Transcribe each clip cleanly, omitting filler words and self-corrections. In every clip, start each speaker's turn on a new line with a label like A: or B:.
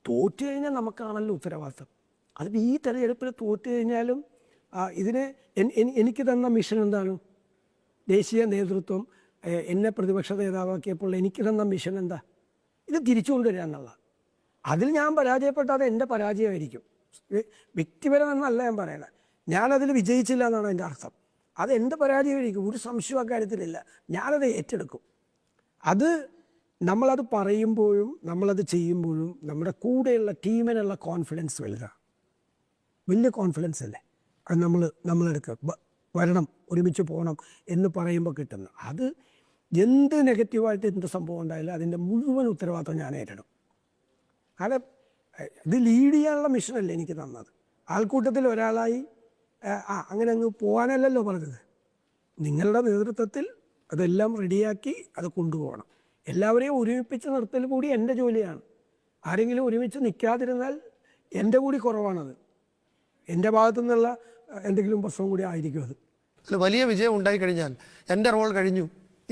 A: തോറ്റു കഴിഞ്ഞാൽ നമുക്കാണല്ലോ ഉത്തരവാദിത്തം. അതിപ്പോൾ ഈ തെരഞ്ഞെടുപ്പിൽ തോറ്റു കഴിഞ്ഞാലും ഇതിന് എനിക്ക് തന്ന മിഷൻ എന്താണ്? ദേശീയ നേതൃത്വം എന്നെ പ്രതിപക്ഷ നേതാവാക്കിയപ്പോൾ എനിക്ക് തന്ന മിഷൻ എന്താ? ഇത് തിരിച്ചു കൊണ്ടുവരിക എന്നുള്ള. അതിൽ ഞാൻ പരാജയപ്പെട്ടാൽ അത് എൻ്റെ പരാജയമായിരിക്കും. വ്യക്തിപരമെന്നല്ല ഞാൻ പറയണത്. ഞാനതിൽ വിജയിച്ചില്ല എന്നാണ് എൻ്റെ അർത്ഥം. അത് എൻ്റെ പരാജയമായിരിക്കും, ഒരു സംശയം അക്കാര്യത്തിലില്ല. ഞാനത് ഏറ്റെടുക്കും. അത് നമ്മളത് പറയുമ്പോഴും നമ്മളത് ചെയ്യുമ്പോഴും നമ്മുടെ കൂടെയുള്ള ടീമിനുള്ള കോൺഫിഡൻസ് വലുതാണ്. വലിയ കോൺഫിഡൻസ് അല്ലേ അത് നമ്മളെടുക്കുക. വരണം, ഒരുമിച്ച് പോകണം എന്ന് പറയുമ്പോൾ കിട്ടുന്നത്. അത് എന്ത് നെഗറ്റീവായിട്ട് എന്ത് സംഭവം ഉണ്ടായാലും അതിൻ്റെ മുഴുവൻ ഉത്തരവാദിത്വം ഞാൻ ഏറ്റെടുക്കും. കാരണം ഇത് ലീഡ് ചെയ്യാനുള്ള മിഷനല്ലേ എനിക്ക് തന്നത്. ആൾക്കൂട്ടത്തിൽ ഒരാളായി അങ്ങനെ അങ്ങ് പോകാനല്ലല്ലോ പറഞ്ഞത്. നിങ്ങളുടെ നേതൃത്വത്തിൽ അതെല്ലാം റെഡിയാക്കി അത് കൊണ്ടുപോകണം. എല്ലാവരെയും ഒരുമിപ്പിച്ച് നിർത്തൽ കൂടി എൻ്റെ ജോലിയാണ്. ആരെങ്കിലും ഒരുമിച്ച് നിൽക്കാതിരുന്നാൽ എൻ്റെ കൂടി കുറവാണത്. എൻ്റെ ഭാഗത്തു നിന്നുള്ള എന്തെങ്കിലും പ്രശ്നം കൂടി ആയിരിക്കും അത്.
B: വലിയ വിജയം ഉണ്ടായിക്കഴിഞ്ഞാൽ എൻ്റെ റോൾ കഴിഞ്ഞു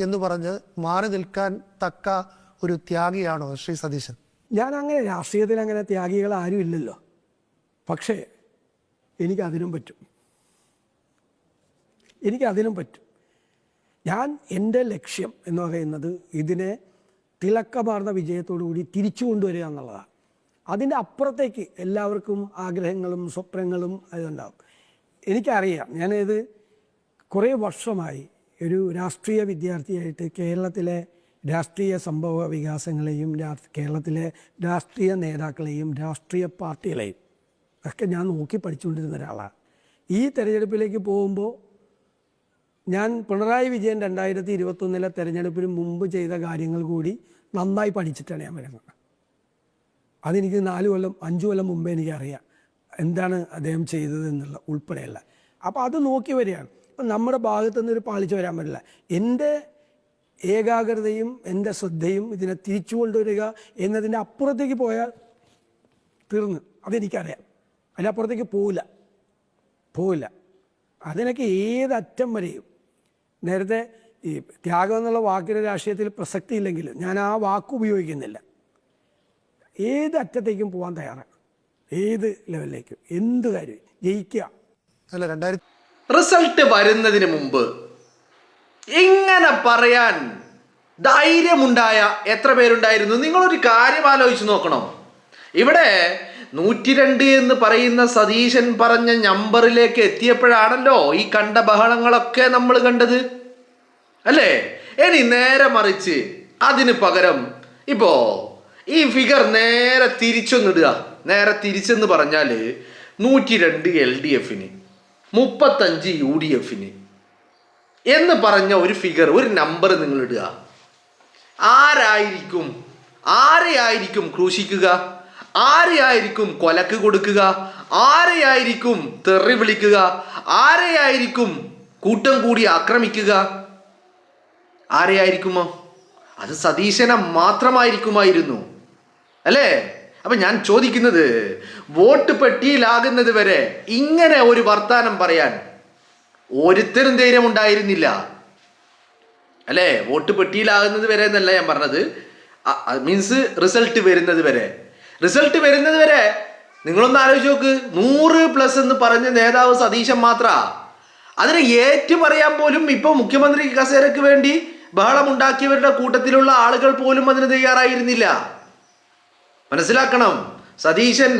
B: എന്ന് പറഞ്ഞ് മാറി നിൽക്കാൻ തക്ക ഒരു ത്യാഗിയാണോ ശ്രീ സതീശൻ?
A: ഞാൻ അങ്ങനെ രാഷ്ട്രീയത്തിൽ അങ്ങനെ ത്യാഗികൾ ആരും ഇല്ലല്ലോ. പക്ഷേ എനിക്കതിനും പറ്റും. ഞാൻ എൻ്റെ ലക്ഷ്യം എന്ന് പറയുന്നത് ഇതിനെ തിളക്കമാർന്ന വിജയത്തോടു കൂടി തിരിച്ചു കൊണ്ടുവരിക എന്നുള്ളതാണ്. അതിൻ്റെ അപ്പുറത്തേക്ക് എല്ലാവർക്കും ആഗ്രഹങ്ങളും സ്വപ്നങ്ങളും അതുണ്ടാവും. എനിക്കറിയാം, ഞാനിത് കുറേ വർഷമായി ഒരു രാഷ്ട്രീയ വിദ്യാർത്ഥിയായിട്ട് കേരളത്തിലെ രാഷ്ട്രീയ സംഭവ വികാസങ്ങളെയും കേരളത്തിലെ രാഷ്ട്രീയ നേതാക്കളെയും രാഷ്ട്രീയ പാർട്ടികളെയും ഒക്കെ ഞാൻ നോക്കി പഠിച്ചുകൊണ്ടിരുന്ന ഒരാളാണ്. ഈ തെരഞ്ഞെടുപ്പിലേക്ക് പോകുമ്പോൾ ഞാൻ പിണറായി വിജയൻ 2021 തെരഞ്ഞെടുപ്പിന് മുമ്പ് ചെയ്ത കാര്യങ്ങൾ കൂടി നന്നായി പഠിച്ചിട്ടാണ് ഞാൻ വരുന്നത്. അതെനിക്ക് 4 കൊല്ലം 5 കൊല്ലം മുമ്പേ എനിക്കറിയാം എന്താണ് അദ്ദേഹം ചെയ്തതെന്നുള്ള ഉൾപ്പെടെയുള്ള. അപ്പോൾ അത് നോക്കി വരികയാണ്. അപ്പം നമ്മുടെ ഭാഗത്തു നിന്നൊരു പാളിച്ച വരാൻ പറ്റില്ല. എൻ്റെ ഏകാഗ്രതയും എൻ്റെ ശ്രദ്ധയും ഇതിനെ തിരിച്ചു കൊണ്ടുവരിക എന്നതിൻ്റെ അപ്പുറത്തേക്ക് പോയാൽ തീർന്ന്. അതെനിക്കറിയാം. അതിനപ്പുറത്തേക്ക് പോവില്ല. അതിനൊക്കെ ഏതറ്റം വരെയും. നേരത്തെ ഈ ത്യാഗം എന്നുള്ള വാക്കിൻ്റെ രാഷ്ട്രീയത്തിൽ പ്രസക്തി ഇല്ലെങ്കിലും ഞാൻ ആ വാക്ക് ഉപയോഗിക്കുന്നില്ല. ഏത് അറ്റത്തേക്കും പോകാൻ തയ്യാറാണ്, ഏത് ലെവലിലേക്കും, എന്ത് കാര്യം ജയിക്കുക.
C: റിസൾട്ട് വരുന്നതിന് മുമ്പ് ഇങ്ങനെ പറയാൻ ധൈര്യമുണ്ടായ എത്ര പേരുണ്ടായിരുന്നു? നിങ്ങളൊരു കാര്യം ആലോചിച്ച് നോക്കണം. ഇവിടെ 102 എന്ന് പറയുന്ന സതീശൻ പറഞ്ഞ നമ്പറിലേക്ക് എത്തിയപ്പോഴാണല്ലോ ഈ കണ്ട ബഹളങ്ങളൊക്കെ നമ്മൾ കണ്ടത്, അല്ലേ? ഇനി നേരെ മറിച്ച് അതിന് പകരം ഇപ്പോ ഈ ഫിഗർ നേരെ തിരിച്ചൊന്നിടുക. നേരെ തിരിച്ചെന്ന് പറഞ്ഞാൽ 102 LDFന് 35 UDFന് എന്ന് പറഞ്ഞ ഒരു ഫിഗർ, ഒരു നമ്പർ നിങ്ങൾ ഇടുക. ആരെയായിരിക്കും ക്രൂശിക്കുക? ആരെയായിരിക്കും കൊലക്ക് കൊടുക്കുക? ആരെയായിരിക്കും തെറി വിളിക്കുക? ആരെയായിരിക്കും കൂട്ടം കൂടി ആക്രമിക്കുക? ആരെയായിരിക്കുമോ? അത് സതീശനെ മാത്രമായിരിക്കുമായിരുന്നു, അല്ലേ? അപ്പം ഞാൻ ചോദിക്കുന്നത്, വോട്ട് പെട്ടിയിലാകുന്നത് വരെ ഇങ്ങനെ ഒരു വർത്താനം പറയാൻ ഒരുത്തരും ധൈര്യമുണ്ടായിരുന്നില്ല, അല്ലേ? വോട്ട് പെട്ടിയിലാകുന്നത് വരെ എന്നല്ല ഞാൻ പറഞ്ഞത്, മീൻസ് റിസൾട്ട് വരുന്നത് വരെ നിങ്ങളൊന്ന് ആലോചിച്ച് നോക്ക്. 100+ എന്ന് പറഞ്ഞ നേതാവ് സതീശൻ മാത്രാ. അതിനെ ഏറ്റു പറയാൻ പോലും ഇപ്പോൾ മുഖ്യമന്ത്രി കസേരയ്ക്ക് വേണ്ടി ബഹളമുണ്ടാക്കിയവരുടെ കൂട്ടത്തിലുള്ള ആളുകൾ പോലും അതിന് തയ്യാറായിരുന്നില്ല. മനസ്സിലാക്കണം, സതീശൻ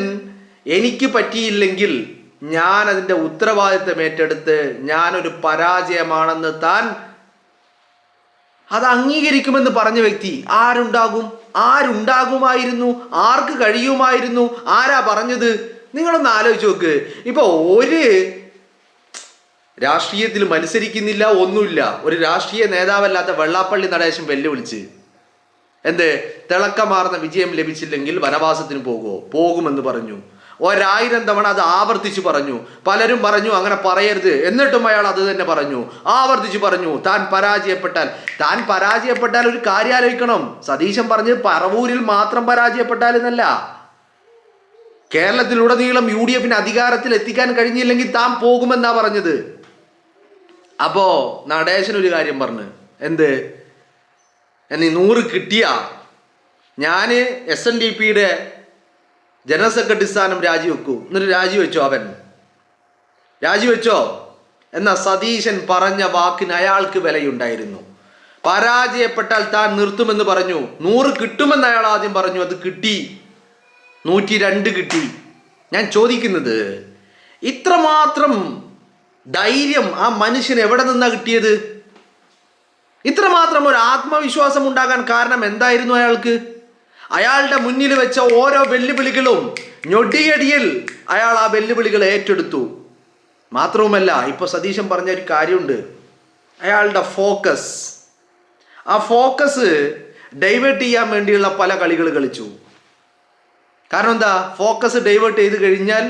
C: എനിക്ക് പറ്റിയില്ലെങ്കിൽ ഞാൻ അതിൻ്റെ ഉത്തരവാദിത്തം ഏറ്റെടുത്ത് ഞാനൊരു പരാജയമാണെന്ന് താൻ അത് അംഗീകരിക്കുമെന്ന് പറഞ്ഞ വ്യക്തി ആരുണ്ടാകുമായിരുന്നു? ആർക്ക് കഴിയുമായിരുന്നു? ആരാ പറഞ്ഞത്? നിങ്ങളൊന്ന് ആലോചിച്ച് നോക്ക്. ഇപ്പോൾ ഒരു രാഷ്ട്രീയത്തിൽ മത്സരിക്കുന്നില്ല, ഒന്നുമില്ല, ഒരു രാഷ്ട്രീയ നേതാവല്ലാത്ത വെള്ളാപ്പള്ളി നടേശൻ വെല്ലുവിളിച്ച് തിളക്കമാർന്ന വിജയം ലഭിച്ചില്ലെങ്കിൽ വനവാസത്തിന് പോകുമെന്ന് പറഞ്ഞു. 1000 തവണ അത് ആവർത്തിച്ചു പറഞ്ഞു. പലരും പറഞ്ഞു അങ്ങനെ പറയരുത്, എന്നിട്ടും അയാൾ അത് തന്നെ പറഞ്ഞു, ആവർത്തിച്ചു പറഞ്ഞു. താൻ പരാജയപ്പെട്ടാൽ ഒരു കാര്യം ആലോചിക്കണം. സതീശൻ പറഞ്ഞ് പറവൂരിൽ മാത്രം പരാജയപ്പെട്ടാൽ എന്നല്ല, കേരളത്തിലുടനീളം UDFന് അധികാരത്തിൽ എത്തിക്കാൻ കഴിഞ്ഞില്ലെങ്കിൽ താൻ പോകുമെന്നാ പറഞ്ഞത്. അപ്പോ നടേശൻ ഒരു കാര്യം പറഞ്ഞു, എന്നീ 100 കിട്ടിയ ഞാൻ SNDPയുടെ ജനറൽ സെക്രട്ടറി സ്ഥാനം രാജിവെക്കൂ. എന്നിട്ട് രാജിവെച്ചോ? അവൻ രാജിവെച്ചോ? എന്നാൽ സതീശൻ പറഞ്ഞ വാക്കിന് അയാൾക്ക് വിലയുണ്ടായിരുന്നു. പരാജയപ്പെട്ടാൽ താൻ നിർത്തുമെന്ന് പറഞ്ഞു. 100 കിട്ടുമെന്ന് അയാൾ ആദ്യം പറഞ്ഞു. അത് കിട്ടി, 102 കിട്ടി. ഞാൻ ചോദിക്കുന്നത്, ഇത്രമാത്രം ധൈര്യം ആ മനുഷ്യന് എവിടെ നിന്നാ കിട്ടിയത്? ഇത്രമാത്രം ഒരു ആത്മവിശ്വാസം ഉണ്ടാകാൻ കാരണം എന്തായിരുന്നു അയാൾക്ക്? അയാളുടെ മുന്നിൽ വെച്ച ഓരോ വെല്ലുവിളികളും ഞൊടിയടിയിൽ അയാൾ ആ വെല്ലുവിളികൾ ഏറ്റെടുത്തു. മാത്രവുമല്ല, ഇപ്പൊ സതീശൻ പറഞ്ഞ ഒരു കാര്യമുണ്ട്, അയാളുടെ ഫോക്കസ്, ആ ഫോക്കസ് ഡൈവേർട്ട് ചെയ്യാൻ വേണ്ടിയുള്ള പല കളികൾ കളിച്ചു. കാരണം എന്താ? ഫോക്കസ് ഡൈവേർട്ട് ചെയ്ത് കഴിഞ്ഞാൽ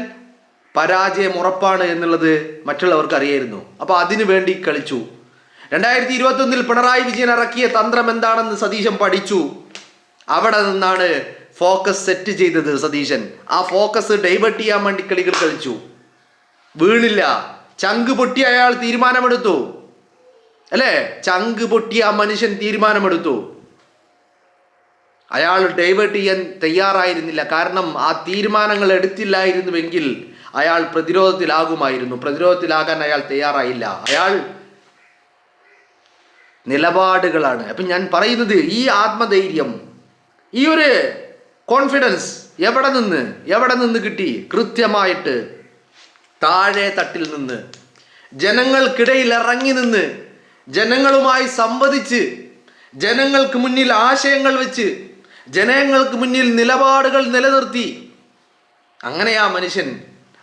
C: പരാജയം ഉറപ്പാണ് എന്നുള്ളത് മറ്റുള്ളവർക്ക് അറിയായിരുന്നു. അപ്പൊ അതിനു വേണ്ടി കളിച്ചു. 2021 പിണറായി വിജയൻ ഇറക്കിയ തന്ത്രം എന്താണെന്ന് സതീശൻ പഠിച്ചു. അവിടെ നിന്നാണ് ഫോക്കസ് സെറ്റ് ചെയ്തത് സതീശൻ. ആ ഫോക്കസ് ഡൈവേർട്ട് ചെയ്യാൻ വേണ്ടി കളികൾ കളിച്ചു. വീണില്ല. ചങ്ക് പൊട്ടി അയാൾ തീരുമാനമെടുത്തു, അല്ലേ? ചങ്ക് പൊട്ടി ആ മനുഷ്യൻ തീരുമാനമെടുത്തു. അയാൾ ഡൈവേർട്ട് ചെയ്യാൻ തയ്യാറായിരുന്നില്ല. കാരണം ആ തീരുമാനങ്ങൾ എടുത്തില്ലായിരുന്നുവെങ്കിൽ അയാൾ പ്രതിരോധത്തിലാകുമായിരുന്നു. പ്രതിരോധത്തിലാകാൻ അയാൾ തയ്യാറായില്ല. അയാൾ നിലപാടുകളാണ്. അപ്പം ഞാൻ പറയുന്നത്, ഈ ആത്മധൈര്യം, ഈ ഒരു കോൺഫിഡൻസ് എവിടെ നിന്ന് കിട്ടി? കൃത്യമായിട്ട് താഴെ തട്ടിൽ നിന്ന്, ജനങ്ങൾക്കിടയിൽ ഇറങ്ങി നിന്ന്, ജനങ്ങളുമായി സംവദിച്ച്, ജനങ്ങൾക്ക് മുന്നിൽ ആശയങ്ങൾ വെച്ച്, ജനങ്ങൾക്ക് മുന്നിൽ നിലപാടുകൾ നിലനിർത്തി. അങ്ങനെ ആ മനുഷ്യൻ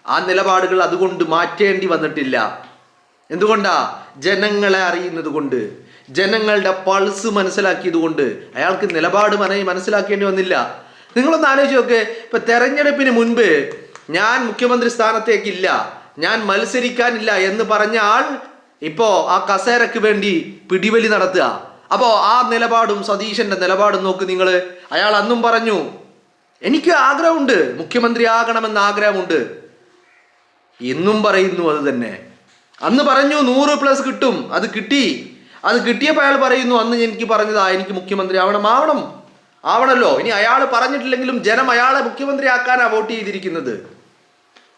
C: ആ നിലപാടുകൾ അതുകൊണ്ട് മാറ്റേണ്ടി വന്നിട്ടില്ല. എന്തുകൊണ്ടാ? ജനങ്ങളെ അറിയുന്നത് കൊണ്ട്, ജനങ്ങളുടെ പൾസ് മനസ്സിലാക്കിയത് കൊണ്ട് അയാൾക്ക് നിലപാട് മനസ്സിലാക്കേണ്ടി വന്നില്ല. നിങ്ങളൊന്ന് ആലോചിച്ച് നോക്ക്. ഇപ്പൊ തെരഞ്ഞെടുപ്പിന് മുൻപ് ഞാൻ മുഖ്യമന്ത്രി സ്ഥാനത്തേക്കില്ല, ഞാൻ മത്സരിക്കാനില്ല എന്ന് പറഞ്ഞ ആൾ ഇപ്പോ ആ കസേരക്ക് വേണ്ടി പിടിവലി നടത്തുക. അപ്പോ ആ നിലപാടും സതീശന്റെ നിലപാടും നോക്ക് നിങ്ങൾ. അയാൾ അന്നും പറഞ്ഞു, എനിക്ക് ആഗ്രഹമുണ്ട്, മുഖ്യമന്ത്രി ആകണമെന്ന് ആഗ്രഹമുണ്ട്. ഇന്നും പറയുന്നു അത് തന്നെ. അന്ന് പറഞ്ഞു 100+ കിട്ടും, അത് കിട്ടി. അത് കിട്ടിയപ്പോൾ അയാൾ പറയുന്നു, അന്ന് എനിക്ക് പറഞ്ഞതാ എനിക്ക് മുഖ്യമന്ത്രി ആവണമല്ലോ. ഇനി അയാൾ പറഞ്ഞിട്ടില്ലെങ്കിലും ജനം അയാളെ മുഖ്യമന്ത്രി ആക്കാനാ വോട്ട് ചെയ്തിരിക്കുന്നത്,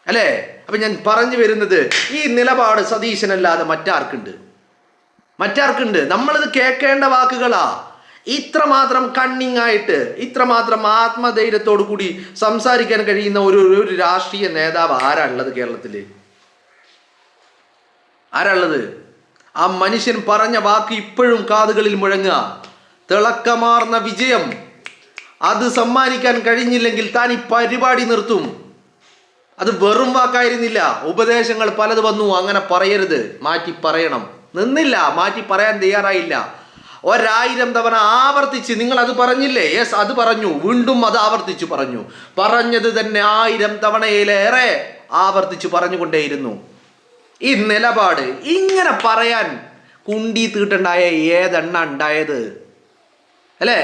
C: അല്ലേ? അപ്പൊ ഞാൻ പറഞ്ഞു വരുന്നത്, ഈ നിലപാട് സതീശനല്ലാതെ മറ്റാർക്കുണ്ട്? നമ്മളിത് കേൾക്കേണ്ട വാക്കുകളാ. ഇത്രമാത്രം കണ്ണിങ് ആയിട്ട്, ഇത്രമാത്രം ആത്മധൈര്യത്തോടു കൂടി സംസാരിക്കാൻ കഴിയുന്ന ഒരു രാഷ്ട്രീയ നേതാവ് ആരാ ഉള്ളത് കേരളത്തില്? ആരാ ഉള്ളത്? ആ മനുഷ്യൻ പറഞ്ഞ വാക്ക് ഇപ്പോഴും കാതുകളിൽ മുഴങ്ങുക. തിളക്കമാർന്ന വിജയം, അത് സമ്മാനിക്കാൻ കഴിഞ്ഞില്ലെങ്കിൽ താൻ ഈ പരിപാടി നിർത്തും. അത് വെറും വാക്കായിരുന്നില്ല. ഉപദേശങ്ങൾ പലത് വന്നു, അങ്ങനെ പറയരുത്, മാറ്റി പറയണം. നിന്നില്ല, മാറ്റി പറയാൻ തയ്യാറായില്ല. 1000 തവണ ആവർത്തിച്ച് നിങ്ങൾ അത് പറഞ്ഞില്ലേ? യെസ്, അത് പറഞ്ഞു. വീണ്ടും അത് ആവർത്തിച്ചു പറഞ്ഞു. പറഞ്ഞത് തന്നെ 1000 തവണയിലേറെ ആവർത്തിച്ച് പറഞ്ഞുകൊണ്ടേയിരുന്നു. ഈ നിലപാട് ഇങ്ങനെ പറയാൻ കുണ്ടി തീട്ടുണ്ടായ ഏതെണ്ണ ഉണ്ടായത്, അല്ലേ?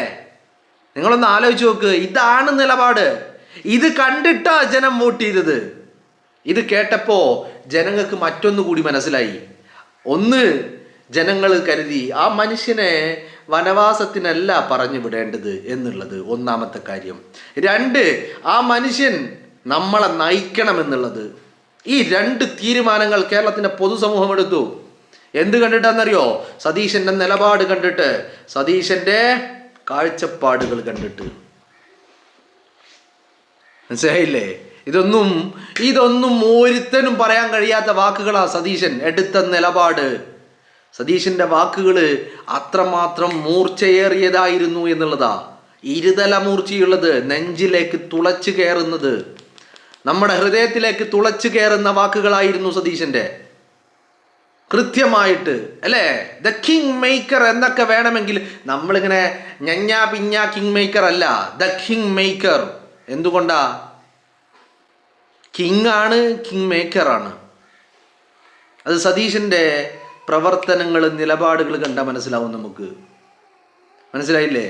C: നിങ്ങളൊന്ന് ആലോചിച്ച് നോക്ക്. ഇതാണ് നിലപാട്. ഇത് കണ്ടിട്ടാ ജനം വോട്ട് ചെയ്തത്. ഇത് കേട്ടപ്പോ ജനങ്ങൾക്ക് മറ്റൊന്നു കൂടി മനസ്സിലായി. ഒന്ന്, ജനങ്ങൾ കരുതി ആ മനുഷ്യനെ വനവാസത്തിനല്ല പറഞ്ഞു വിടേണ്ടത് എന്നുള്ളത് ഒന്നാമത്തെ കാര്യം. 2, ആ മനുഷ്യൻ നമ്മളെ നയിക്കണമെന്നുള്ളത്. ഈ 2 തീരുമാനങ്ങൾ കേരളത്തിന്റെ പൊതുസമൂഹം എടുത്തു. എന്ത് കണ്ടിട്ടാണെന്നറിയോ? സതീശന്റെ നിലപാട് കണ്ടിട്ട്, സതീശന്റെ കാഴ്ചപ്പാടുകൾ കണ്ടിട്ട്. മനസ്സിലായില്ലേ? ഇതൊന്നും ഒരുത്തനും പറയാൻ കഴിയാത്ത വാക്കുകളാ സതീശൻ എടുത്ത നിലപാട്. സതീശന്റെ വാക്കുകൾ അത്രമാത്രം മൂർച്ചയേറിയതായിരുന്നു എന്നുള്ളതാ. ഇരുതല മൂർച്ചയുള്ളത്, നെഞ്ചിലേക്ക് തുളച്ചു കയറുന്നത്, നമ്മുടെ ഹൃദയത്തിലേക്ക് തുളച്ചു കയറുന്ന വാക്കുകളായിരുന്നു സതീശന്റെ. കൃത്യമായിട്ട്, അല്ലേ? ദ കിങ് മേക്കർ എന്നൊക്കെ വേണമെങ്കിൽ, നമ്മളിങ്ങനെ ഞഞ്ഞാ പിഞ്ഞാ കിങ് മേക്കർ അല്ല, ദ കിങ് മേക്കർ. എന്തുകൊണ്ടാ? കിങ് ആണ്, കിങ് മേക്കറാണ്. അത് സതീശന്റെ പ്രവർത്തനങ്ങൾ, നിലപാടുകൾ കണ്ടാൽ മനസ്സിലാവും നമുക്ക്. മനസ്സിലായില്ലേ?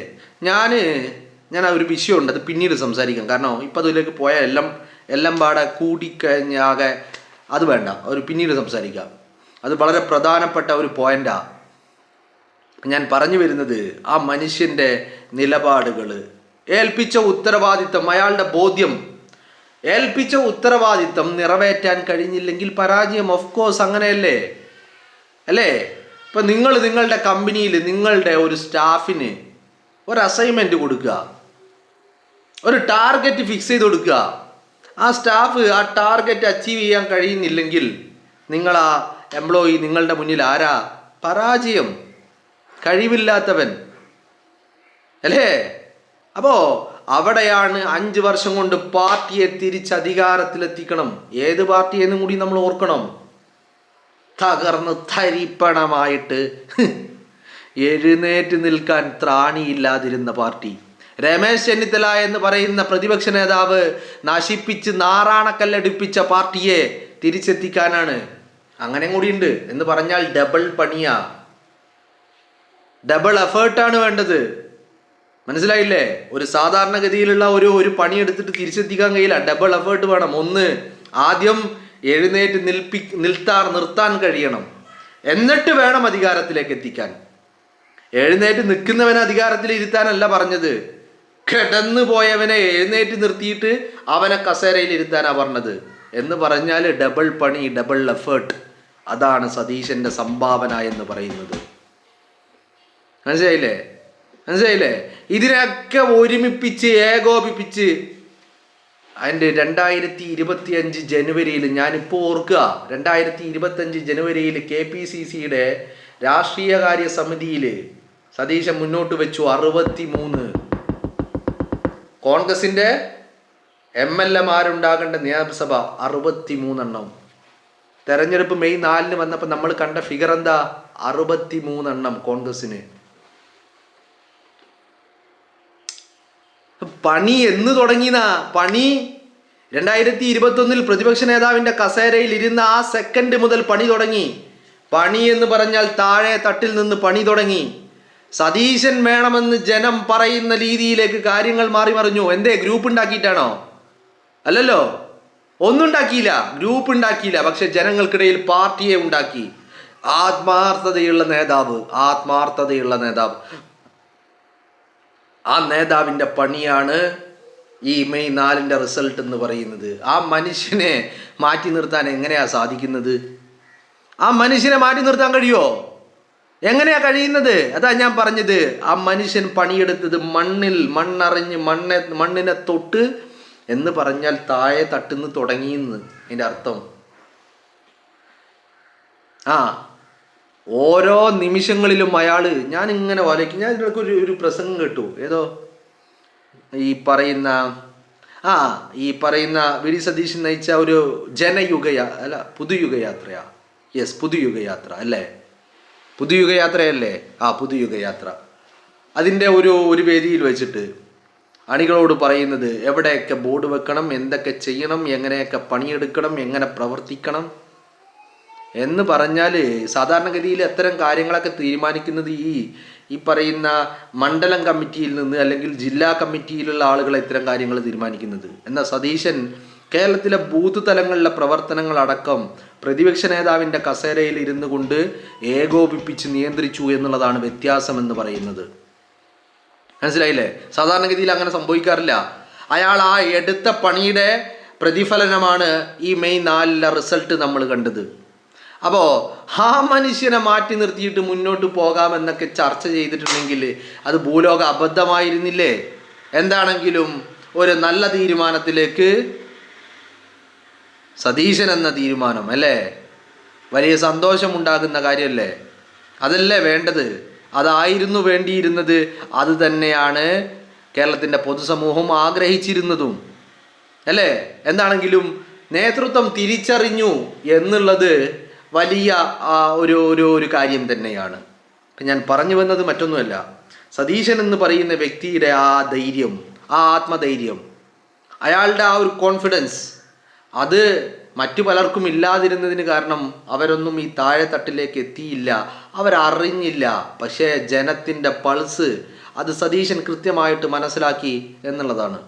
C: ഞാൻ ആ ഒരു വിഷയമുണ്ട്, അത് പിന്നീട് സംസാരിക്കാം. കാരണം ഇപ്പം അതിലേക്ക് പോയാൽ എല്ലാം പാടെ കൂടിക്കഴിഞ്ഞാകെ അത് വേണ്ട, ഒരു പിന്നീട് സംസാരിക്കാം. അത് വളരെ പ്രധാനപ്പെട്ട ഒരു പോയിന്റാ. ഞാൻ പറഞ്ഞു വരുന്നത്, ആ മനുഷ്യൻ്റെ നിലപാടുകൾ, ഏൽപ്പിച്ച ഉത്തരവാദിത്തം, അയാളുടെ ബോധ്യം, ഏൽപ്പിച്ച ഉത്തരവാദിത്തം നിറവേറ്റാൻ കഴിഞ്ഞില്ലെങ്കിൽ പരാജയം. ഓഫ് കോഴ്സ് അങ്ങനെയല്ലേ, അല്ലേ? ഇപ്പം നിങ്ങൾ നിങ്ങളുടെ കമ്പനിയിൽ നിങ്ങളുടെ ഒരു സ്റ്റാഫിന് ഒരു അസൈൻമെൻറ്റ് കൊടുക്കുക, ഒരു ടാർഗറ്റ് ഫിക്സ് ചെയ്ത് കൊടുക്കുക. ആ സ്റ്റാഫ് ആ ടാർഗറ്റ് അച്ചീവ് ചെയ്യാൻ കഴിയുന്നില്ലെങ്കിൽ നിങ്ങൾ ആ എംപ്ലോയി നിങ്ങളുടെ മുന്നിൽ ആരാ? പരാജയം, കഴിവില്ലാത്തവൻ, അല്ലേ? അപ്പോൾ അവിടെയാണ് 5 വർഷം കൊണ്ട് പാർട്ടിയെ തിരിച്ച് അധികാരത്തിലെത്തിക്കണം. ഏത് പാർട്ടിയെന്നും കൂടി നമ്മൾ ഓർക്കണം. തകർന്ന് തരിപ്പണമായിട്ട് എഴുന്നേറ്റ് നിൽക്കാൻ ത്രാണിയില്ലാതിരുന്ന പാർട്ടി. രമേശ് ചെന്നിത്തല എന്ന് പറയുന്ന പ്രതിപക്ഷ നേതാവ് നശിപ്പിച്ച് നാറാണക്കല്ലടിപ്പിച്ച പാർട്ടിയെ തിരിച്ചെത്തിക്കാനാണ്. അങ്ങനെ കൂടിയുണ്ട് എന്ന് പറഞ്ഞാൽ ഡബിൾ പണിയാ, ഡബിൾ എഫേർട്ടാണ് വേണ്ടത്. മനസ്സിലായില്ലേ? ഒരു സാധാരണഗതിയിലുള്ള ഒരു പണിയെടുത്തിട്ട് തിരിച്ചെത്തിക്കാൻ കഴിയില്ല. ഡബിൾ എഫേർട്ട് വേണം. ഒന്ന്, ആദ്യം എഴുന്നേറ്റ് നിർത്താൻ കഴിയണം, എന്നിട്ട് വേണം അധികാരത്തിലേക്ക് എത്തിക്കാൻ. എഴുന്നേറ്റ് നിൽക്കുന്നവനെ അധികാരത്തിൽ ഇരുത്താനല്ല പറഞ്ഞത്, കിടന്നു പോയവനെ എഴുന്നേറ്റ് നിർത്തിയിട്ട് അവനെ കസേരയിൽ ഇരുത്താനാ പറഞ്ഞത്. എന്ന് പറഞ്ഞാൽ ഡബിൾ പണി, ഡബിൾ എഫേർട്ട്. അതാണ് സതീശന്റെ സംഭാവന എന്ന് പറയുന്നത്. മനസ്സിലായില്ലേ? ഇതിനൊക്കെ ഒരുമിപ്പിച്ച് ഏകോപിപ്പിച്ച് അതിൻ്റെ 2025 ജനുവരിയിൽ, ഞാനിപ്പോൾ ഓർക്കുക, 2025 ജനുവരിയിൽ KPCCയുടെ രാഷ്ട്രീയകാര്യ സമിതിയിൽ സതീശൻ മുന്നോട്ട് വെച്ചു 63. കോൺഗ്രസിൻ്റെ MLA-മാരുണ്ടാകേണ്ട നിയമസഭ 63 എണ്ണം. തെരഞ്ഞെടുപ്പ് മെയ് 4 വന്നപ്പോൾ നമ്മൾ കണ്ട ഫിഗർ എന്താ? 63 എണ്ണം കോൺഗ്രസിന്. പണി എന്ന് തുടങ്ങിന പണി 2021 പ്രതിപക്ഷ നേതാവിൻ്റെ കസേരയിൽ ഇരുന്ന ആ സെക്കൻഡ് മുതൽ പണി തുടങ്ങി. പണി എന്ന് പറഞ്ഞാൽ താഴെ തട്ടിൽ നിന്ന് പണി തുടങ്ങി. സതീശൻ വേണമെന്ന് ജനം പറയുന്ന രീതിയിലേക്ക് കാര്യങ്ങൾ മാറി മറിഞ്ഞു. എന്തേ? ഗ്രൂപ്പ് ഉണ്ടാക്കിയിട്ടാണോ? അല്ലല്ലോ, ഒന്നും ഉണ്ടാക്കിയില്ല, ഗ്രൂപ്പ് ഉണ്ടാക്കിയില്ല. പക്ഷെ ജനങ്ങൾക്കിടയിൽ പാർട്ടിയെ ഉണ്ടാക്കി. ആത്മാർത്ഥതയുള്ള നേതാവ്. ആ നേതാവിൻ്റെ പണിയാണ് ഈ മെയ് 4 റിസൾട്ട് എന്ന് പറയുന്നത്. ആ മനുഷ്യനെ മാറ്റി നിർത്താൻ എങ്ങനെയാ സാധിക്കുന്നത്? ആ മനുഷ്യനെ മാറ്റി നിർത്താൻ കഴിയുമോ? എങ്ങനെയാ കഴിയുന്നത്? അതാ ഞാൻ പറഞ്ഞത്. ആ മനുഷ്യൻ പണിയെടുത്തത് മണ്ണറിഞ്ഞ് മണ്ണിനെ തൊട്ട് എന്ന് പറഞ്ഞാൽ താഴെ തട്ടുന്ന് തുടങ്ങിയെന്ന് അതിൻ്റെ അർത്ഥം. ഓരോ നിമിഷങ്ങളിലും അയാൾ, ഞാൻ ഇങ്ങനെ വലയ്ക്കും. ഞാൻ ഇതിനൊക്കെ ഒരു പ്രസംഗം കേട്ടു. ഏതോ ഈ പറയുന്ന വി ഡി സതീശൻ നയിച്ച ഒരു പുതുയുഗയാത്രയാ. യെസ്, പുതുയുഗയാത്ര അല്ലേ? പുതുയുഗയാത്രയല്ലേ? പുതുയുഗയാത്ര. അതിൻ്റെ ഒരു വേദിയിൽ വെച്ചിട്ട് അണികളോട് പറയുന്നത് എവിടെയൊക്കെ ബോർഡ് വെക്കണം, എന്തൊക്കെ ചെയ്യണം, എങ്ങനെയൊക്കെ പണിയെടുക്കണം, എങ്ങനെ പ്രവർത്തിക്കണം എന്ന് പറഞ്ഞാൽ സാധാരണഗതിയിൽ അത്തരം കാര്യങ്ങളൊക്കെ തീരുമാനിക്കുന്നത് ഈ പറയുന്ന മണ്ഡലം കമ്മിറ്റിയിൽ നിന്ന് അല്ലെങ്കിൽ ജില്ലാ കമ്മിറ്റിയിലുള്ള ആളുകളെ ഇത്തരം കാര്യങ്ങൾ തീരുമാനിക്കുന്നത്. എന്നാൽ സതീശൻ കേരളത്തിലെ ബൂത്ത് തലങ്ങളിലെ പ്രവർത്തനങ്ങളടക്കം പ്രതിപക്ഷ നേതാവിൻ്റെ കസേരയിൽ ഇരുന്നു കൊണ്ട് ഏകോപിപ്പിച്ച് നിയന്ത്രിച്ചു എന്നുള്ളതാണ് വ്യത്യാസം എന്ന് പറയുന്നത്. മനസ്സിലായില്ലേ? സാധാരണഗതിയിൽ അങ്ങനെ സംഭവിക്കാറില്ല. അയാൾ ആ എടുത്ത പണിയുടെ പ്രതിഫലനമാണ് ഈ മെയ് 4 റിസൾട്ട് നമ്മൾ കണ്ടത്. അപ്പോൾ ആ മനുഷ്യനെ മാറ്റി നിർത്തിയിട്ട് മുന്നോട്ട് പോകാമെന്നൊക്കെ ചർച്ച ചെയ്തിട്ടുണ്ടെങ്കിൽ അത് ഭൂലോക അബദ്ധമായിരുന്നില്ലേ? എന്താണെങ്കിലും ഒരു നല്ല തീരുമാനത്തിലേക്ക് സതീശൻ എന്ന തീരുമാനം അല്ലേ? വലിയ സന്തോഷമുണ്ടാകുന്ന കാര്യമല്ലേ? അതല്ലേ വേണ്ടത്? അതായിരുന്നു വേണ്ടിയിരുന്നത്. അത് തന്നെയാണ് കേരളത്തിൻ്റെ പൊതുസമൂഹം ആഗ്രഹിച്ചിരുന്നതും അല്ലേ? എന്താണെങ്കിലും നേതൃത്വം തിരിച്ചറിഞ്ഞു എന്നുള്ളത് വലിയ ഒരു കാര്യം തന്നെയാണ്. ഞാൻ പറഞ്ഞു വന്നത് മറ്റൊന്നുമല്ല, സതീശൻ എന്ന് പറയുന്ന വ്യക്തിയുടെ ആ ധൈര്യം, ആ ആത്മധൈര്യം, അയാളുടെ ആ ഒരു കോൺഫിഡൻസ്, അത് മറ്റു പലർക്കും ഇല്ലാതിരുന്നതിന് കാരണം അവരൊന്നും ഈ താഴെ തട്ടിലേക്ക് എത്തിയില്ല, അവരറിഞ്ഞില്ല. പക്ഷേ ജനത്തിൻ്റെ പൾസ് അത് സതീശൻ കൃത്യമായിട്ട് മനസ്സിലാക്കി എന്നുള്ളതാണ്.